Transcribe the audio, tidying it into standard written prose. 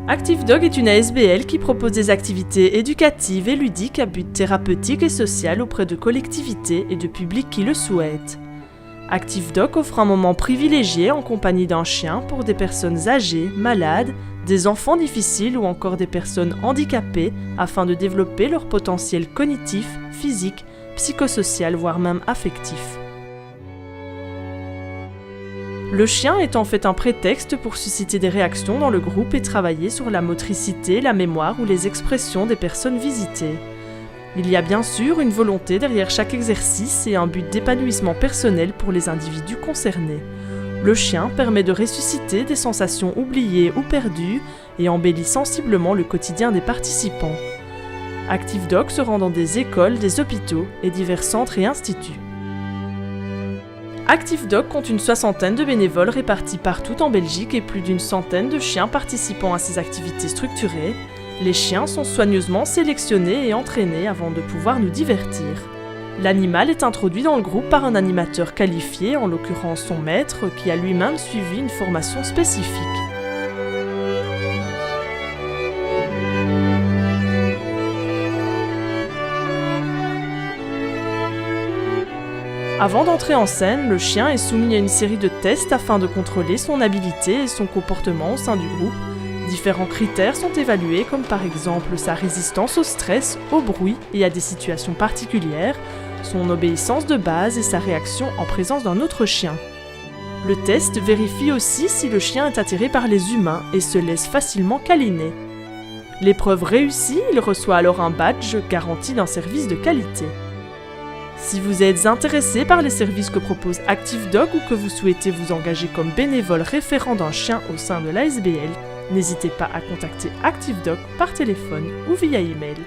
ActiveDog est une ASBL qui propose des activités éducatives et ludiques à but thérapeutique et social auprès de collectivités et de publics qui le souhaitent. ActiveDog offre un moment privilégié en compagnie d'un chien pour des personnes âgées, malades, des enfants difficiles ou encore des personnes handicapées afin de développer leur potentiel cognitif, physique, psychosocial voire même affectif. Le chien est en fait un prétexte pour susciter des réactions dans le groupe et travailler sur la motricité, la mémoire ou les expressions des personnes visitées. Il y a bien sûr une volonté derrière chaque exercice et un but d'épanouissement personnel pour les individus concernés. Le chien permet de ressusciter des sensations oubliées ou perdues et embellit sensiblement le quotidien des participants. ActiveDog se rend dans des écoles, des hôpitaux et divers centres et instituts. ActiveDog compte une 60aine de bénévoles répartis partout en Belgique et plus d'une centaine de chiens participant à ces activités structurées. Les chiens sont soigneusement sélectionnés et entraînés avant de pouvoir nous divertir. L'animal est introduit dans le groupe par un animateur qualifié, en l'occurrence son maître, qui a lui-même suivi une formation spécifique. Avant d'entrer en scène, le chien est soumis à une série de tests afin de contrôler son habileté et son comportement au sein du groupe. Différents critères sont évalués comme par exemple sa résistance au stress, au bruit et à des situations particulières, son obéissance de base et sa réaction en présence d'un autre chien. Le test vérifie aussi si le chien est attiré par les humains et se laisse facilement câliner. L'épreuve réussie, il reçoit alors un badge garanti d'un service de qualité. Si vous êtes intéressé par les services que propose ActiveDog ou que vous souhaitez vous engager comme bénévole référent d'un chien au sein de l'ASBL, n'hésitez pas à contacter ActiveDog par téléphone ou via email.